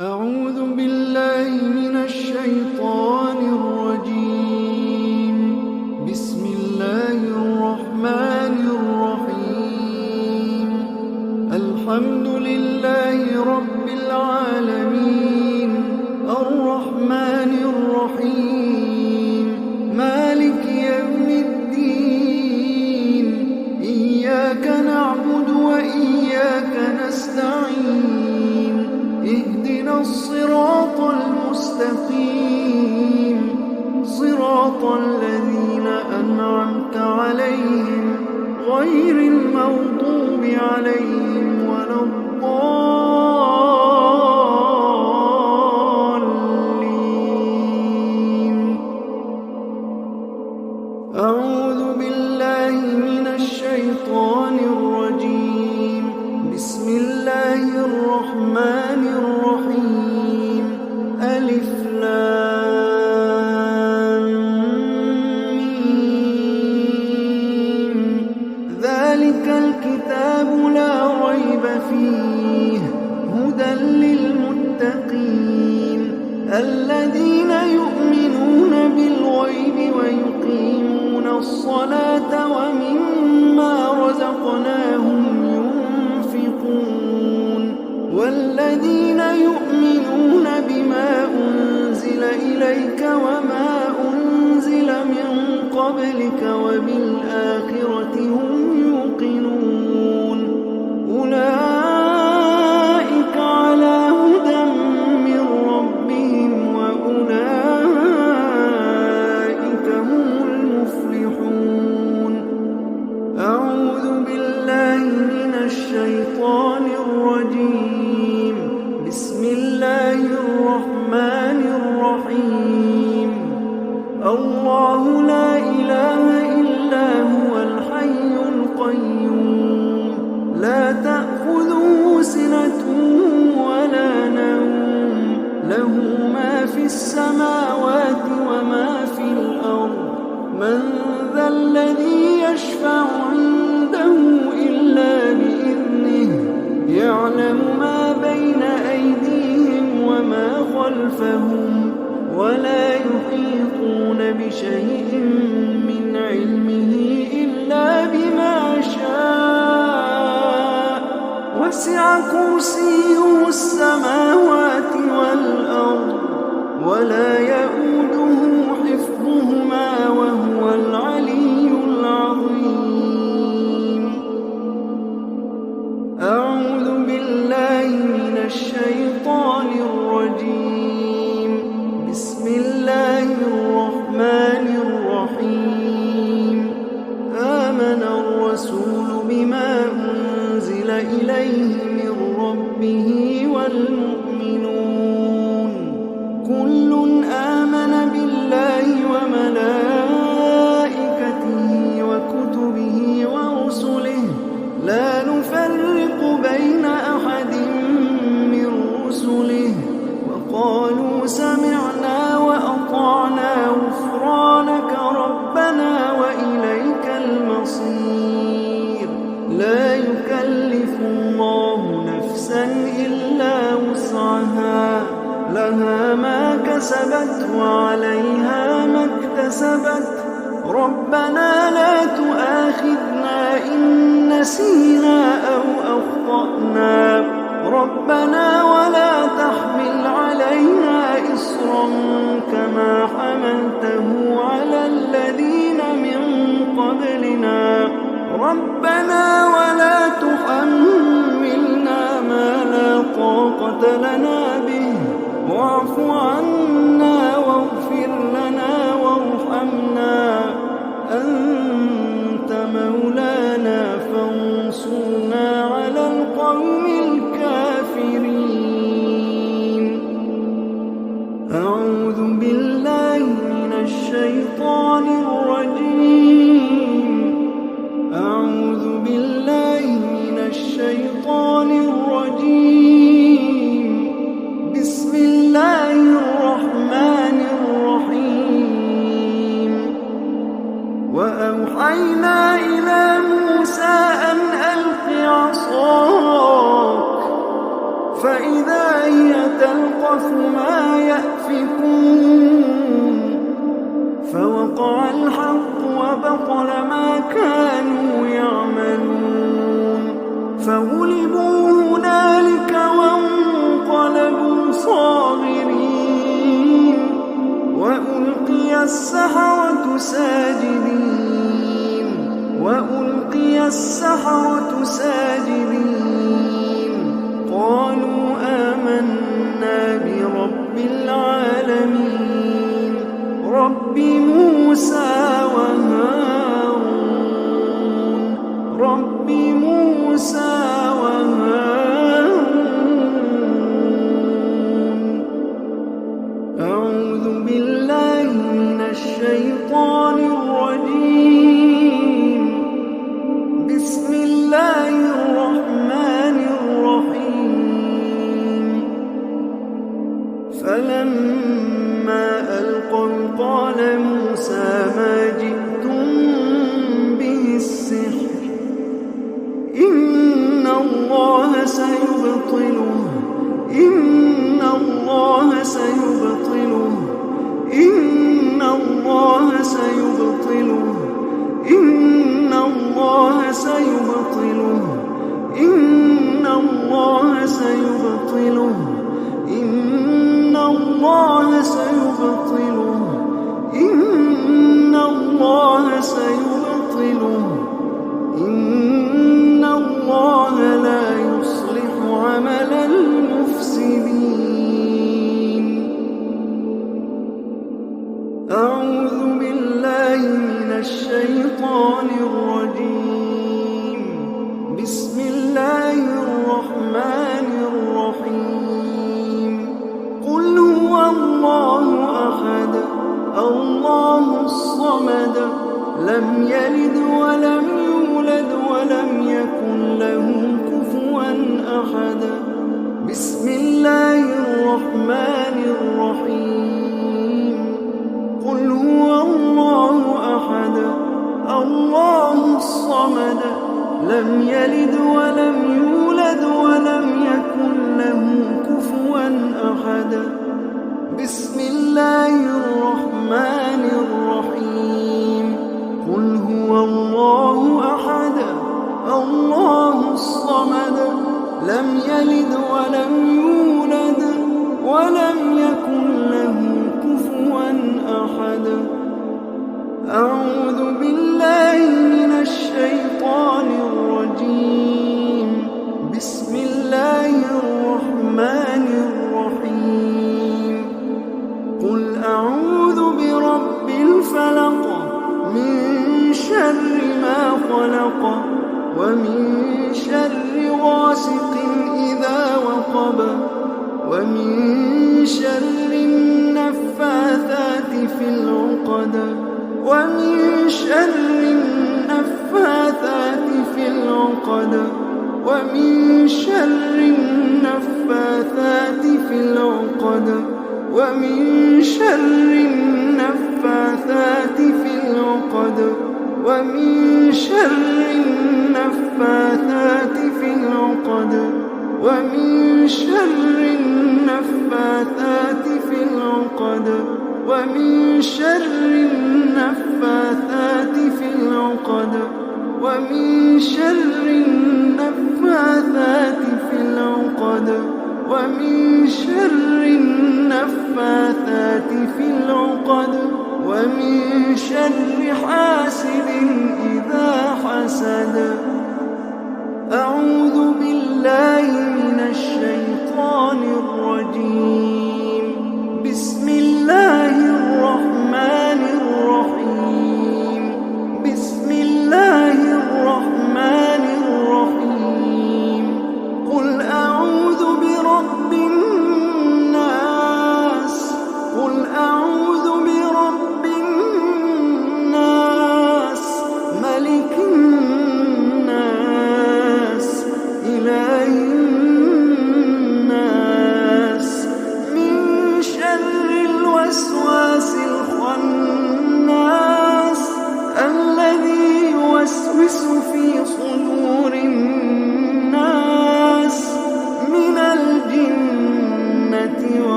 أعوذ بالله من الشيطان الرجيم. بسم الله الرحمن الرحيم. الحمد لله رب العالمين، الرحمن الرحيم، مالك يوم الدين. إياك نعبد وإياك نستعين. اهدنا الصراط المستقيم، صراط الذين أنعمت عليهم غير المغضوب عليهم ولا الضالين. أعوذ بالله من الشيطان الرجيم. بسم الله الرحمن الرحيم. ألف لام ميم. ذلك الكتاب لا ريب فيه هدى للمتقين الذين يؤمنون بالغيب ويقيمون الصلاة ومما رزقناهم ينفقون والذين يؤمنون بما أنزل إليك وما أنزل من قبلك وبالآخرة هم يوقنون. أولئك على هدى من ربهم وأولئك هم المفلحون. أعوذ بالله من الشيطان الرجيم. بسم الله الرحمن الرحيم. الله لا إله إلا هو الحي القيوم، لا تأخذه سنة ولا نوم، له ما في السماوات وما في الأرض. من ذا الذي يشفع عنده إلا بإذنه، يعلم ما بين أيديهم وما خلفهم، ولا يحيطون بشيء من علمه إلا بما شاء. وسع كرسيه السماوات والأرض ولا يئوده حفظهما وهو العلي العظيم. أعوذ بالله من الشيطان الرجيم. بسم الله الرحمن الرحيم. آمن الرسول بما أنزل إليه من ربه والمؤمنون كل آمن بالله وملائكته وكتبه ورسله لا نفرق بين أحد من رسله وقالوا سمعنا وأطعنا غفرانك ربنا وإليك المصير. لا يكلف الله نفسا إلا وسعها، لها ما كسبت وعليها ما اكتسبت. ربنا لا تؤاخذنا إن نسينا أو أخطأنا، ربنا ولا تحمل علينا إصرا كما حملته على الذين من قبلنا، ربنا ولا تحملنا ما لا طاقة لنا به، واعف عنا واغفر لنا وارحمنا، أنت مولانا فانصرنا على القوم الكافرين. أعوذ بالله من الشيطان الرجيم. أعوذ بالله من الشيطان الرجيم. بسم الله الرحمن الرحيم. وأوحينا إلى موسى أن ألق عصاك فإذا هي تلقف أخاف ما يأفكون فوقع الحق وبطل ما كانوا يعملون فغلبوا هنالك وانقلبوا صاغرين وألقي السحرة ساجدين قالوا آمنا برب العالمين رب موسى وهارون أعوذ بالله من الشيطان الرجيم بسم الله الرحمن الرحيم فلما ألقوا قال موسى ما جئتم به السحر إن الله سيبطله إن الله لا يصلح عمل المفسدين أعوذ بالله من الشيطان الرجيم بسم الله الرحمن الرحيم قل هو الله أحد الله الصمد لم يلد ولم يولد ولم يكن له كفوا أحد بسم الله الرحمن الرحيم قل هو الله أحد الله الصمد لم يلد ولم يولد ولم يكن له كفوا أحد بسم الله الرحمن الرحيم قل هو الله أحد الله الصمد لم يلد ولم يولد ولم يكن له كفوا أحد أعوذ بالله من الشيطان الرجيم بسم الله الرحمن الرحيم قل أعوذ برب الفلق من شر ما خلق ومن شر غاسق إذا وقب ومن شر النفاثات في العقد ومن شر النفاثات في العقد ومن شر النفاثات في العقد ومن شر النفاثات في العقد ومن شر النفاثات في العقد ومن شر النفاثات في العقد ومن شر النفاثات في العقد ومن شر النفاثات في العقد ومن شر النفاثات في العقد ومن شر حاسد إذا حسد أعوذ بالله من الشيطان الرجيم